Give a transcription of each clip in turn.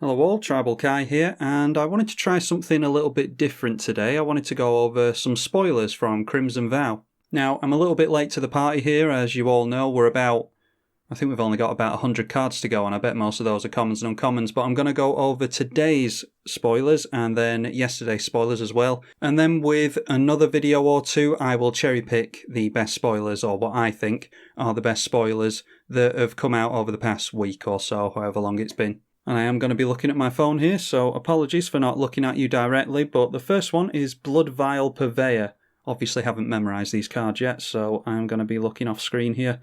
Hello all, tribalkai here, and I wanted to try something a little bit different today. I wanted to go over some spoilers from Crimson Vow. Now, I'm a little bit late to the party here, as you all know. I think we've only got about 100 cards to go, and I bet most of those are commons and uncommons, but I'm going to go over today's spoilers, and then yesterday's spoilers as well. And then with another video or two, I will cherry pick the best spoilers, or what I think are the best spoilers that have come out over the past week or so, however long it's been. And I am going to be looking at my phone here, so apologies for not looking at you directly, but the first one is Blood Vial Purveyor. Obviously haven't memorised these cards yet, so I'm going to be looking off screen here.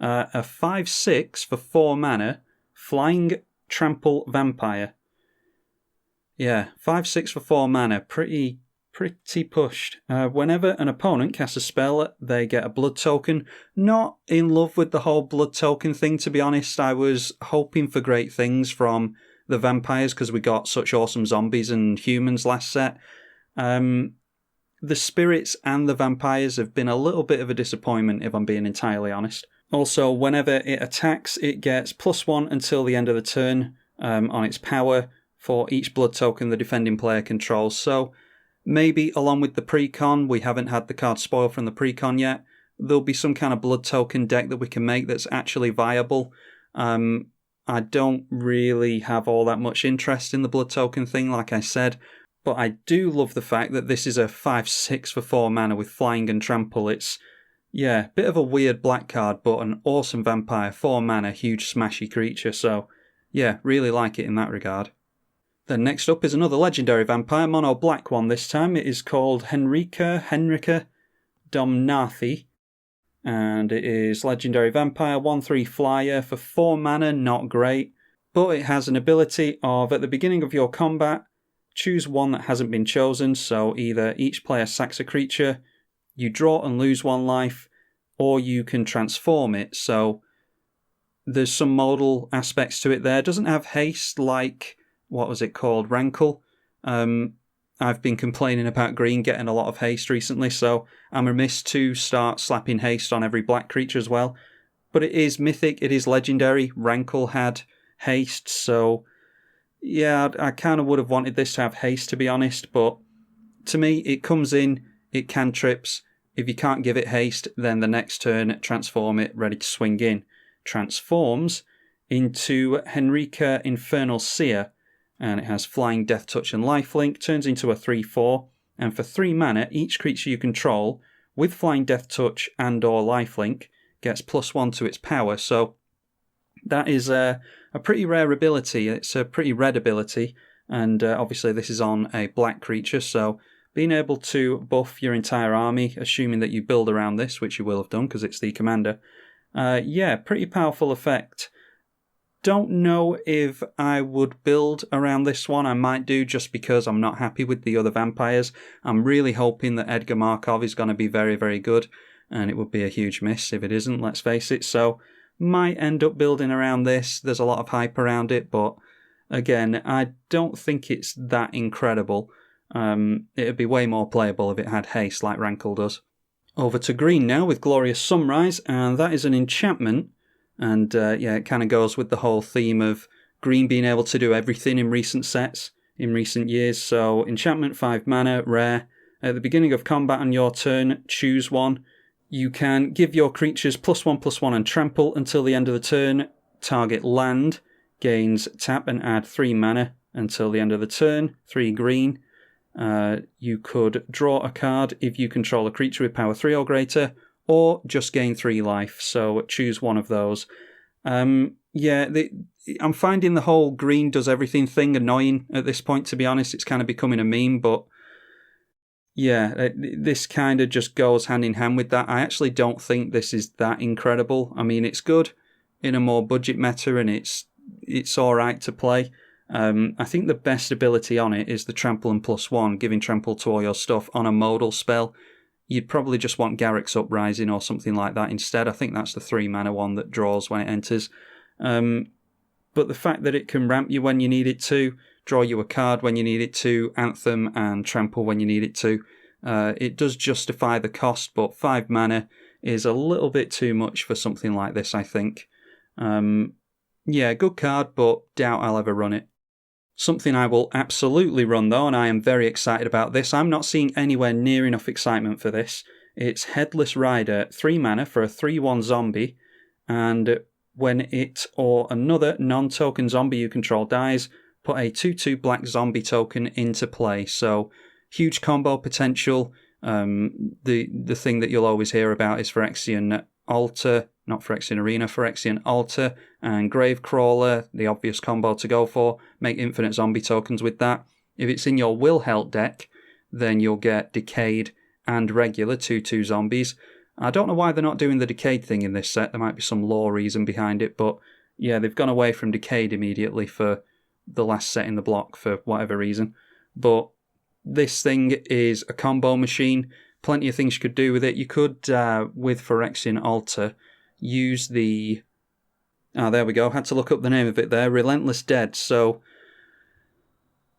A 5/6 for 4 mana, Flying Trample Vampire. Yeah, 5/6 for 4 mana, pretty pushed. Whenever an opponent casts a spell, they get a blood token. Not in love with the whole blood token thing, to be honest. I was hoping for great things from the vampires because we got such awesome zombies and humans last set. The spirits and the vampires have been a little bit of a disappointment, if I'm being entirely honest. Also, whenever it attacks, it gets +1 until the end of the turn on its power for each blood token the defending player controls. So maybe along with the precon, we haven't had the card spoil from the precon yet, there'll be some kind of blood token deck that we can make that's actually viable. I don't really have all that much interest in the blood token thing, like I said, but I do love the fact that this is a 5/6 for 4 mana with flying and trample. It's, yeah, bit of a weird black card, but an awesome vampire, 4 mana, huge smashy creature, so yeah, really like it in that regard. Then next up is another legendary vampire, mono black one this time. It is called Henrique Domnathi, and it is legendary vampire, 1/3 flyer for 4 mana, not great, but it has an ability of, at the beginning of your combat, choose one that hasn't been chosen, so either each player sacks a creature, you draw and lose 1 life, or you can transform it. So there's some modal aspects to it there. It doesn't have haste like, what was it called, Rankle. I've been complaining about green getting a lot of haste recently, so I'm remiss to start slapping haste on every black creature as well. But it is mythic, it is legendary. Rankle had haste, so yeah, I kind of would have wanted this to have haste, to be honest, but to me, it comes in, it cantrips. If you can't give it haste, then the next turn, transform it, ready to swing in. Transforms into Henrique Infernal Seer, and it has Flying, Death Touch, and Lifelink, turns into a 3/4, and for 3 mana, each creature you control, with Flying, Death Touch, and or Lifelink, gets +1 to its power, so that is a pretty rare ability. It's a pretty red ability, and obviously this is on a black creature, so being able to buff your entire army, assuming that you build around this, which you will have done because it's the commander, yeah, pretty powerful effect. Don't know if I would build around this one. I might do, just because I'm not happy with the other vampires. I'm really hoping that Edgar Markov is going to be very, very good, and it would be a huge miss if it isn't, let's face it. So might end up building around this. There's a lot of hype around it, but again, I don't think it's that incredible. It'd be way more playable if it had haste like Rankle does. Over to green now with Glorious Sunrise, and that is an enchantment. And yeah, it kind of goes with the whole theme of green being able to do everything in recent sets, in recent years. So enchantment, 5 mana, rare. At the beginning of combat on your turn, choose one. You can give your creatures +1/+1 and trample until the end of the turn. Target land gains tap and add 3 mana until the end of the turn, 3 green. You could draw a card if you control a creature with power 3 or greater, or just gain 3 life, so choose one of those. Yeah, I'm finding the whole green does everything thing annoying at this point, to be honest. It's kind of becoming a meme, but yeah, this kind of just goes hand in hand with that. I actually don't think this is that incredible. I mean, it's good in a more budget meta, and it's alright to play. I think the best ability on it is the trample and +1, giving trample to all your stuff on a modal spell. You'd probably just want Garruk's Uprising or something like that instead. I think that's the 3 mana one that draws when it enters. But the fact that it can ramp you when you need it to, draw you a card when you need it to, anthem and trample when you need it to, it does justify the cost, but 5 mana is a little bit too much for something like this, I think. Yeah, good card, but doubt I'll ever run it. Something I will absolutely run though, and I am very excited about this. I'm not seeing anywhere near enough excitement for this. It's Headless Rider, 3 mana for a 3/1 zombie, and when it or another non-token zombie you control dies, put a 2/2 black zombie token into play. So, huge combo potential. The thing that you'll always hear about is Phyrexian Altar, not Phyrexian Arena, Phyrexian Altar and Gravecrawler, the obvious combo to go for. Make infinite zombie tokens with that. If it's in your Wilhelt deck, then you'll get Decayed and regular 2/2 zombies. I don't know why they're not doing the Decayed thing in this set. There might be some lore reason behind it, but yeah, they've gone away from Decayed immediately for the last set in the block for whatever reason. But this thing is a combo machine. Plenty of things you could do with it. You could, with Phyrexian Altar, use the... there we go. Had to look up the name of it there. Relentless Dead. So,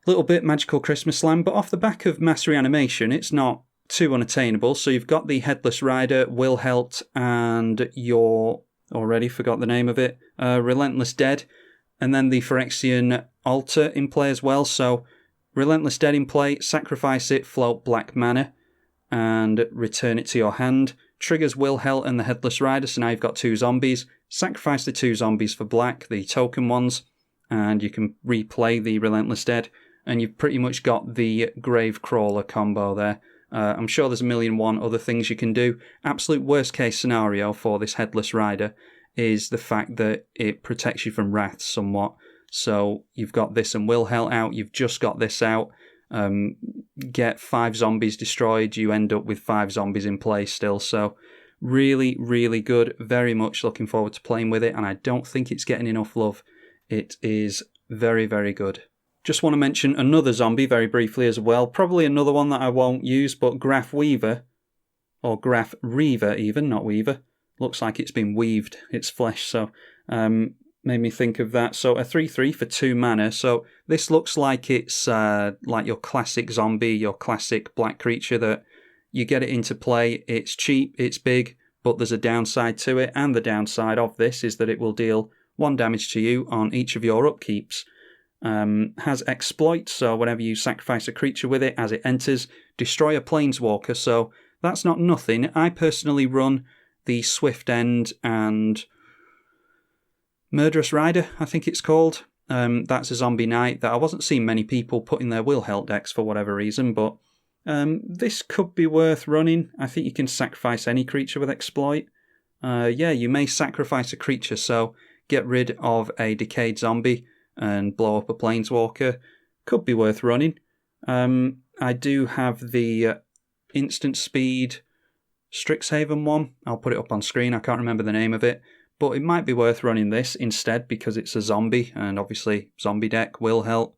little bit Magical Christmas Slam, but off the back of Mass Reanimation, it's not too unattainable. So you've got the Headless Rider, Wilhelt, and your... already forgot the name of it. Relentless Dead. And then the Phyrexian Altar in play as well. So, Relentless Dead in play, sacrifice it, float black mana, and return it to your hand. Triggers Wilhelt and the Headless Rider, so now you've got 2 zombies. Sacrifice the 2 zombies for black, the token ones, and you can replay the Relentless Dead, and you've pretty much got the Gravecrawler combo there. I'm sure there's a million one other things you can do. Absolute worst case scenario for this Headless Rider is the fact that it protects you from wraths somewhat. So you've got this and Wilhelt out, you've just got this out. Get 5 zombies destroyed, you end up with 5 zombies in play still. So really, really good. Very much looking forward to playing with it, and I don't think it's getting enough love. It is very, very good. Just want to mention another zombie very briefly as well. Probably another one that I won't use, but Graph Weaver, or Graph Reaver even, not Weaver. Looks like it's been weaved, its flesh, so made me think of that. So a 3/3 for 2 mana. So this looks like it's like your classic zombie, your classic black creature that you get it into play. It's cheap, it's big, but there's a downside to it. And the downside of this is that it will deal 1 damage to you on each of your upkeeps. Has exploit, so whenever you sacrifice a creature with it, as it enters, destroy a planeswalker. So that's not nothing. I personally run the Swift End and Murderous Rider, I think it's called. That's a zombie knight that I wasn't seeing many people put in their Wilhelt decks for whatever reason, but this could be worth running. I think you can sacrifice any creature with exploit. Yeah, you may sacrifice a creature, so get rid of a decayed zombie and blow up a planeswalker. Could be worth running. I do have the instant speed Strixhaven one. I'll put it up on screen. I can't remember the name of it. But it might be worth running this instead because it's a zombie, and obviously zombie deck, Wilhelt.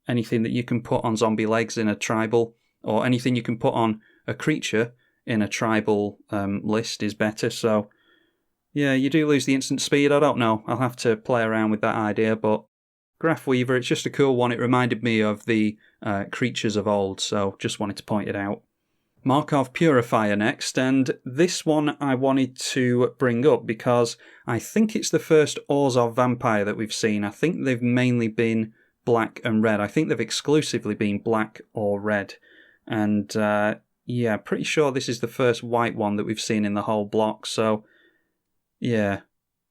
Anything that you can put on zombie legs in a tribal, or anything you can put on a creature in a tribal list is better. So, yeah, you do lose the instant speed. I don't know. I'll have to play around with that idea, but Graph Weaver, it's just a cool one. It reminded me of the creatures of old, so just wanted to point it out. Markov Purifier next, and this one I wanted to bring up because I think it's the first Orzhov vampire that we've seen. I think they've mainly been black and red. I think they've exclusively been black or red. And yeah, pretty sure this is the first white one that we've seen in the whole block. So yeah,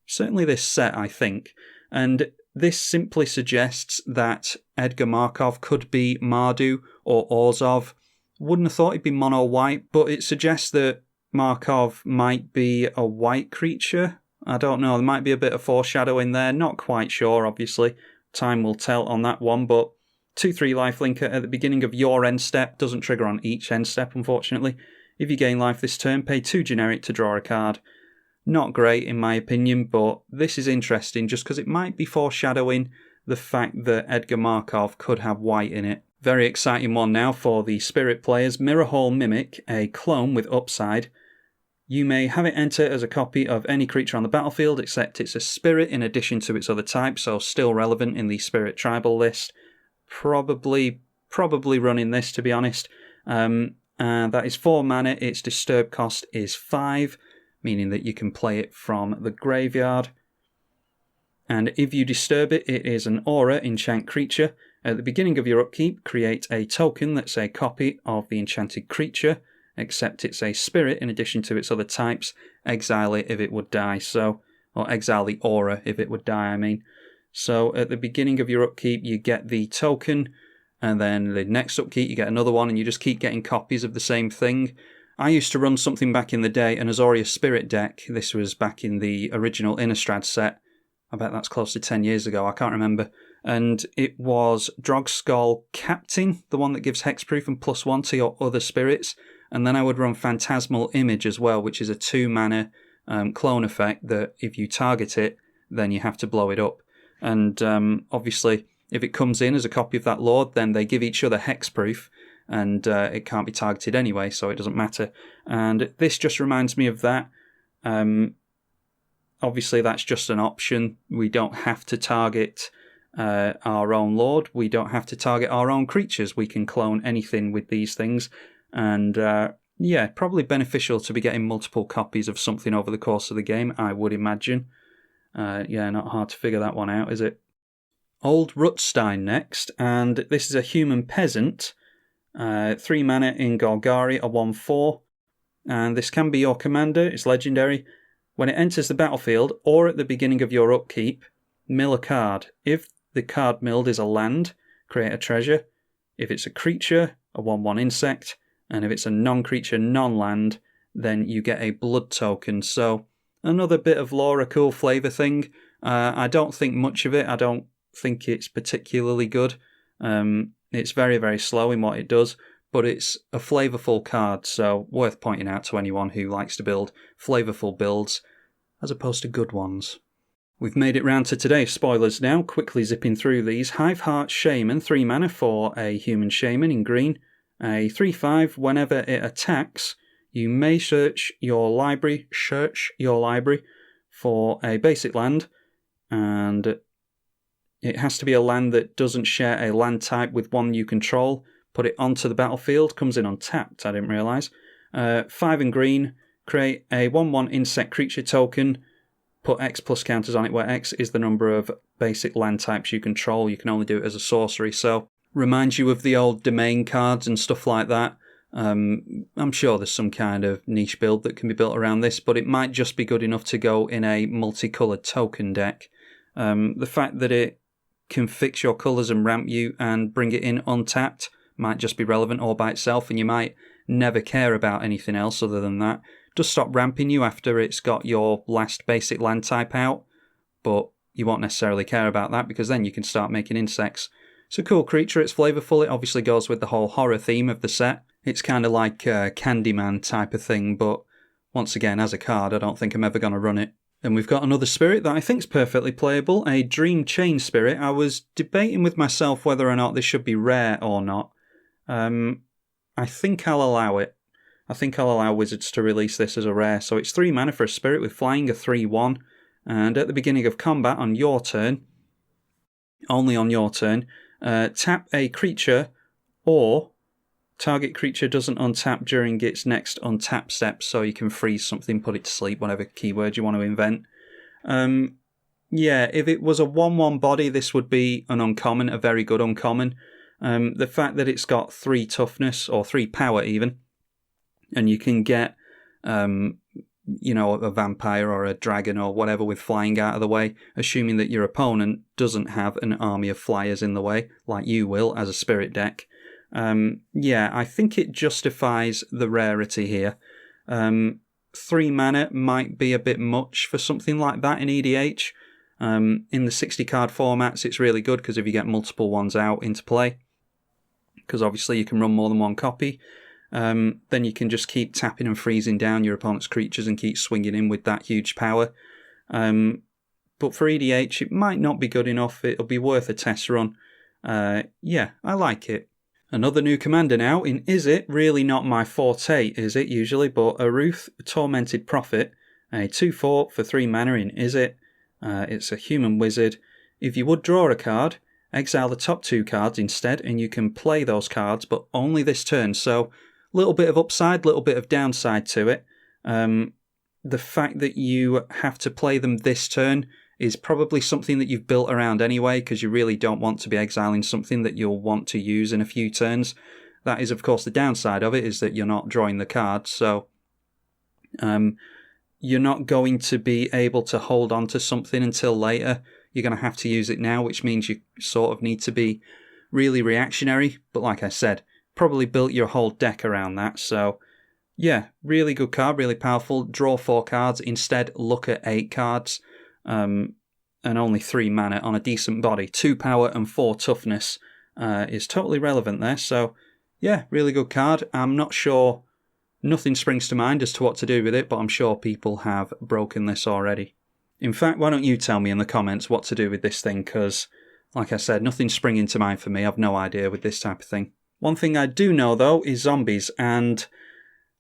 certainly this set, I think. And this simply suggests that Edgar Markov could be Mardu or Orzhov. Wouldn't have thought he'd be mono white, but it suggests that Markov might be a white creature. I don't know, there might be a bit of foreshadowing there. Not quite sure, obviously. Time will tell on that one, but 2/3 lifelinker at the beginning of your end step. Doesn't trigger on each end step, unfortunately. If you gain life this turn, pay 2 generic to draw a card. Not great, in my opinion, but this is interesting just because it might be foreshadowing the fact that Edgar Markov could have white in it. Very exciting one now for the Spirit players. Mirahall Mimic, a clone with upside. You may have it enter as a copy of any creature on the battlefield, except it's a Spirit in addition to its other type, so still relevant in the Spirit tribal list. Probably running this, to be honest. That is 4 mana. Its disturb cost is 5, meaning that you can play it from the graveyard. And if you disturb it, it is an aura enchant creature. At the beginning of your upkeep, create a token that's a copy of the enchanted creature, except it's a spirit in addition to its other types. Exile it if it would die, or exile the aura if it would die, I mean. So at the beginning of your upkeep, you get the token, and then the next upkeep, you get another one, and you just keep getting copies of the same thing. I used to run something back in the day, an Azaria Spirit deck. This was back in the original Innistrad set. I bet that's close to 10 years ago, I can't remember. And it was Drogskull Captain, the one that gives hexproof and +1 to your other spirits. And then I would run Phantasmal Image as well, which is a 2-mana clone effect that if you target it, then you have to blow it up. And obviously, if it comes in as a copy of that Lord, then they give each other hexproof, and it can't be targeted anyway, so it doesn't matter. And this just reminds me of that. Obviously, that's just an option. We don't have to target our own Lord. We don't have to target our own creatures. We can clone anything with these things. And yeah, probably beneficial to be getting multiple copies of something over the course of the game, I would imagine. Yeah, not hard to figure that one out, is it? Old Rutstein next, and this is a human peasant. 3 mana in Golgari, a 1/4. And this can be your commander, it's legendary. When it enters the battlefield, or at the beginning of your upkeep, mill a card. If the card milled is a land, create a treasure. If it's a creature, a 1/1 insect. And if it's a non-creature, non-land, then you get a blood token. So, another bit of lore, a cool flavour thing. I don't think much of it. I don't think it's particularly good. It's very, very slow in what it does, but it's a flavourful card, so worth pointing out to anyone who likes to build flavourful builds, as opposed to good ones. We've made it round to today's spoilers now, quickly zipping through these. Hiveheart Shaman, 3 mana for a human shaman in green. A 3/5, whenever it attacks, you may search your library for a basic land, and it has to be a land that doesn't share a land type with one you control. Put it onto the battlefield, comes in untapped, I didn't realise. 5 in green, create a 1/1 insect creature token, put X plus counters on it, where X is the number of basic land types you control. You can only do it as a sorcery, so reminds you of the old domain cards and stuff like that. I'm sure there's some kind of niche build that can be built around this, but it might just be good enough to go in a multicoloured token deck. The fact that it can fix your colours and ramp you and bring it in untapped might just be relevant all by itself, and you might never care about anything else other than that. Just stop ramping you after it's got your last basic land type out, but you won't necessarily care about that because then you can start making insects. It's a cool creature, it's flavourful, it obviously goes with the whole horror theme of the set. It's kind of like a Candyman type of thing, but once again, as a card, I don't think I'm ever going to run it. Then we've got another spirit that I think's perfectly playable, a Dream Chain Spirit. I was debating with myself whether or not this should be rare or not. I think I'll allow it. I think I'll allow Wizards to release this as a rare. So it's 3 mana for a spirit with flying, a 3/1. And at the beginning of combat on your turn, only on your turn, tap a creature, or target creature doesn't untap during its next untap step, so you can freeze something, put it to sleep, whatever keyword you want to invent. Yeah, if it was a 1/1 body, this would be an uncommon, a very good uncommon. The fact that it's got 3 toughness, or 3 power even, and you can get, a vampire or a dragon or whatever with flying out of the way, assuming that your opponent doesn't have an army of flyers in the way, like you will as a spirit deck. Yeah, I think it justifies the rarity here. 3 mana might be a bit much for something like that in eedi-H. In the 60 card formats, it's really good because if you get multiple ones out into play, because obviously you can run more than one copy, then you can just keep tapping and freezing down your opponent's creatures and keep swinging in with that huge power. But for eedi-H, it might not be good enough. It'll be worth a test run. Yeah, I like it. Another new commander now in Is It? Really not my forte, is it, usually, but Aruth, Tormented Prophet, a 2/4 for 3 mana in Is It? It's a human wizard. If you would draw a card, exile the top 2 cards instead, and you can play those cards, but only this turn. So, little bit of upside, little bit of downside to it. The fact that you have to play them this turn is probably something that you've built around anyway, because you really don't want to be exiling something that you'll want to use in a few turns. That is, of course, the downside of it, is that you're not drawing the cards, so you're not going to be able to hold on to something until later. You're going to have to use it now, which means you sort of need to be really reactionary. But like I said, probably built your whole deck around that. So yeah, really good card, really powerful. Draw 4 cards. Instead, look at 8 cards and only 3 mana on a decent body. 2 power and 4 toughness is totally relevant there. So yeah, really good card. I'm not sure, nothing springs to mind as to what to do with it, but I'm sure people have broken this already. In fact, why don't you tell me in the comments what to do with this thing, because, like I said, nothing's springing to mind for me. I've no idea with this type of thing. One thing I do know, though, is zombies, and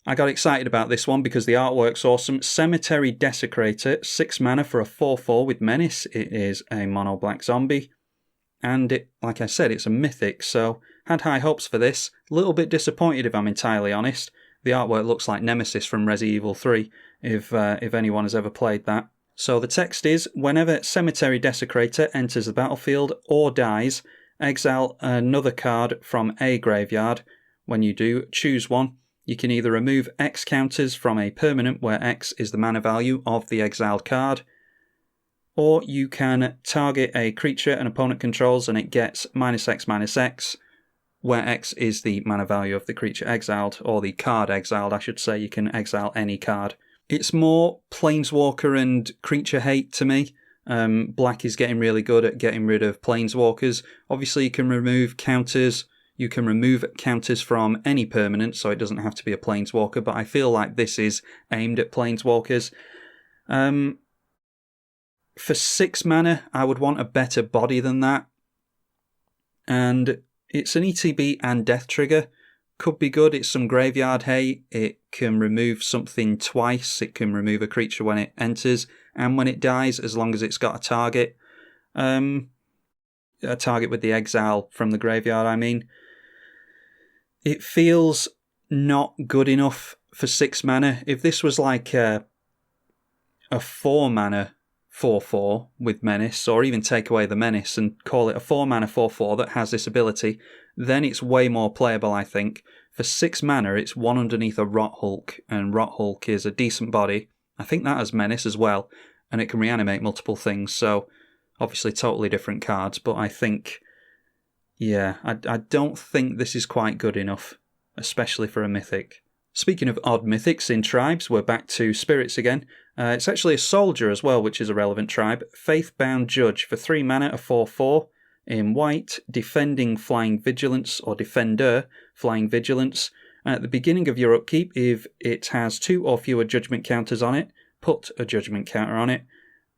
I got excited about this one because the artwork's awesome. Cemetery Desecrator, 6 mana for a 4/4 with Menace. It is a mono-black zombie, and it, like I said, it's a mythic, so had high hopes for this. A little bit disappointed, if I'm entirely honest. The artwork looks like Nemesis from Resident Evil 3, if anyone has ever played that. So the text is, whenever Cemetery Desecrator enters the battlefield or dies, exile another card from a graveyard. When you do, choose one. You can either remove X counters from a permanent, where X is the mana value of the exiled card, or you can target a creature an opponent controls and it gets -X/-X, where X is the mana value of the creature exiled, or the card exiled, I should say. You can exile any card. It's more Planeswalker and creature hate to me. Black is getting really good at getting rid of Planeswalkers. Obviously, you can remove counters. You can remove counters from any permanent, so it doesn't have to be a Planeswalker, but I feel like this is aimed at Planeswalkers. For 6 mana, I would want a better body than that. And it's an ETB and death trigger. Could be good. It's some graveyard hate. It can remove something twice. It can remove a creature when it enters and when it dies, as long as it's got a target. A target with the exile from the graveyard, I mean. It feels not good enough for 6 mana. If this was like a 4 mana 4/4 with Menace, or even take away the Menace and call it a 4 mana 4/4 that has this ability, then it's way more playable, I think. For 6 mana, it's one underneath a Rot Hulk, and Rot Hulk is a decent body. I think that has Menace as well, and it can reanimate multiple things, so obviously totally different cards, but I think, yeah, I don't think this is quite good enough, especially for a mythic. Speaking of odd mythics in tribes, we're back to spirits again. It's actually a soldier as well, which is a relevant tribe. Faithbound Judge for 3 mana, a 4/4 in white, defending Flying Vigilance, or defender Flying Vigilance. At the beginning of your upkeep, if it has 2 or fewer judgment counters on it, put a judgment counter on it.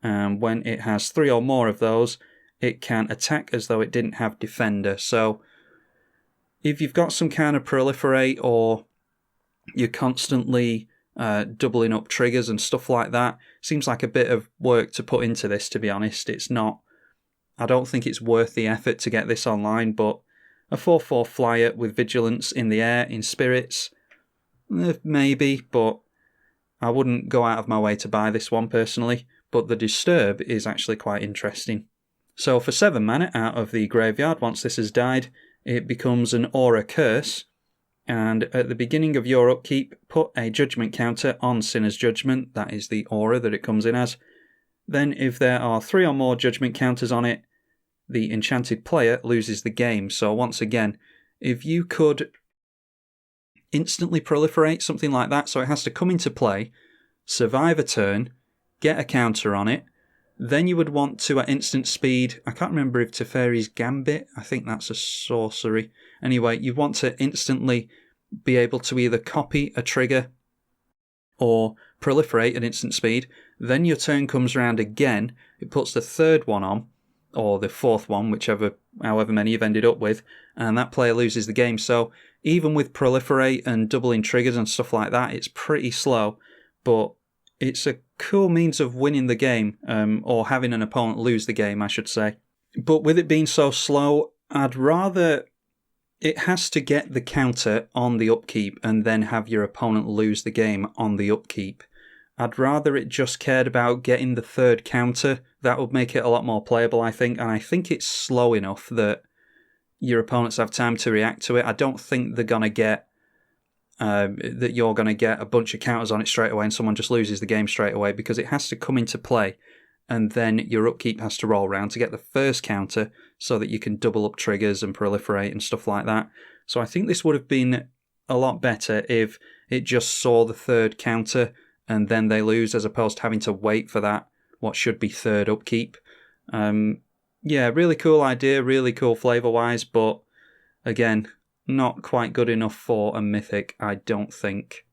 And when it has 3 or more of those, it can attack as though it didn't have defender. So if you've got some kind of proliferate, or you're constantly doubling up triggers and stuff like that, seems like a bit of work to put into this, to be honest. It's not, I don't think it's worth the effort to get this online, but a 4/4 flyer with vigilance in the air in spirits, maybe, but I wouldn't go out of my way to buy this one personally. But the disturb is actually quite interesting. So for 7 mana out of the graveyard, once this has died, it becomes an Aura Curse. And at the beginning of your upkeep, put a judgment counter on Sinner's Judgment. That is the aura that it comes in as. Then if there are 3 or more judgment counters on it, the enchanted player loses the game. So once again, if you could instantly proliferate, something like that, so it has to come into play, survive a turn, get a counter on it, then you would want to, at instant speed, I can't remember if Teferi's Gambit, I think that's a sorcery. Anyway, you want to instantly be able to either copy a trigger or proliferate at instant speed. Then your turn comes around again, it puts the 3rd one on, or the 4th one, however many you've ended up with, and that player loses the game. So even with proliferate and doubling triggers and stuff like that, it's pretty slow, but it's a cool means of winning the game, or having an opponent lose the game, I should say. But with it being so slow, I'd rather it has to get the counter on the upkeep and then have your opponent lose the game on the upkeep. I'd rather it just cared about getting the 3rd counter That would make it a lot more playable, I think, and I think it's slow enough that your opponents have time to react to it. I don't think they're going to get that you're going to get a bunch of counters on it straight away and someone just loses the game straight away, because it has to come into play and then your upkeep has to roll around to get the first counter so that you can double up triggers and proliferate and stuff like that. So I think this would have been a lot better if it just saw the third counter and then they lose, as opposed to having to wait for that, what should be third upkeep. Yeah, really cool idea, really cool flavour-wise, but again, not quite good enough for a mythic, I don't think.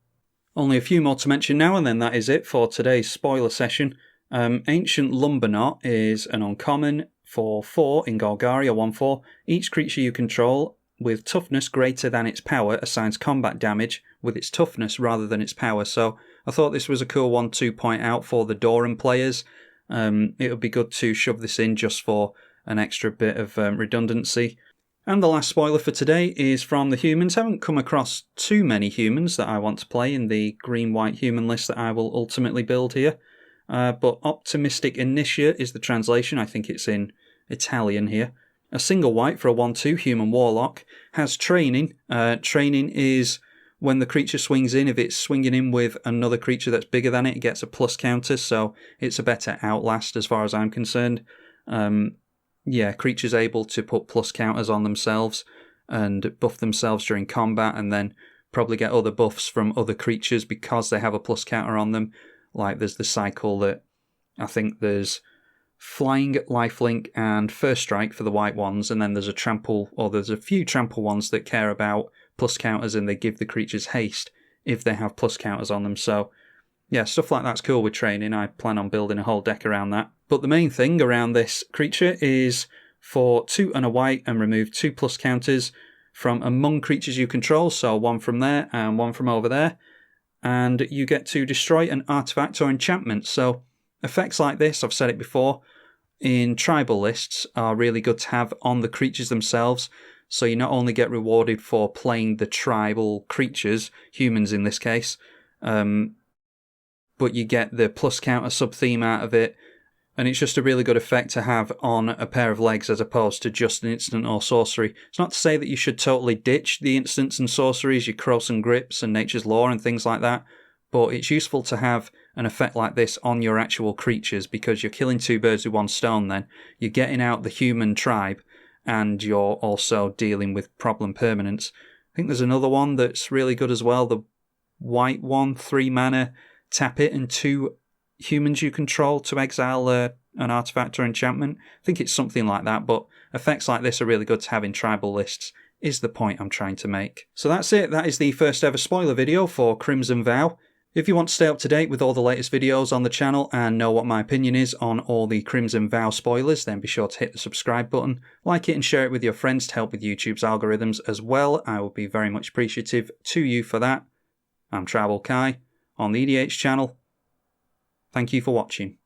Only a few more to mention now, and then that is it for today's spoiler session. Ancient Lumberknot is an uncommon for 4 in Golgari, 1/4. Each creature you control with toughness greater than its power assigns combat damage with its toughness rather than its power. So I thought this was a cool one to point out for the Doran players. It would be good to shove this in just for an extra bit of redundancy. And the last spoiler for today is from the humans. I haven't come across too many humans that I want to play in the green-white human list that I will ultimately build here. But Optimistic Initiate is the translation. I think it's in Italian here. A single white for a 1/2 human warlock. Has training. Training is when the creature swings in. If it's swinging in with another creature that's bigger than it, it gets a plus counter. So it's a better Outlast as far as I'm concerned. Yeah, creatures able to put plus counters on themselves and buff themselves during combat, and then probably get other buffs from other creatures because they have a plus counter on them. Like there's the cycle that I think there's Flying, Lifelink, and First Strike for the white ones, and then there's a trample, or there's a few trample ones that care about plus counters and they give the creatures haste if they have plus counters on them. So yeah, stuff like that's cool with training. I plan on building a whole deck around that. But the main thing around this creature is for 2 and a white and remove 2 plus counters from among creatures you control, so 1 from there and 1 from over there, and you get to destroy an artifact or enchantment. So effects like this, I've said it before, in tribal lists are really good to have on the creatures themselves. So you not only get rewarded for playing the tribal creatures, humans in this case, but you get the plus counter sub-theme out of it, and it's just a really good effect to have on a pair of legs as opposed to just an instant or sorcery. It's not to say that you should totally ditch the instants and sorceries, your Crows and Grips and Nature's Law and things like that, but it's useful to have an effect like this on your actual creatures, because you're killing 2 birds with 1 stone then. You're getting out the human tribe, and you're also dealing with problem permanents. I think there's another one that's really good as well, the white one, 3 mana, tap it, and 2 humans you control to exile an artifact or enchantment. I think it's something like that, but effects like this are really good to have in tribal lists, is the point I'm trying to make. So that's it. That is the first ever spoiler video for Crimson Vow. If you want to stay up to date with all the latest videos on the channel and know what my opinion is on all the Crimson Vow spoilers, then be sure to hit the subscribe button, like it and share it with your friends to help with YouTube's algorithms as well. I will be very much appreciative to you for that. I'm tribalkai on the eedi-H channel. Thank you for watching.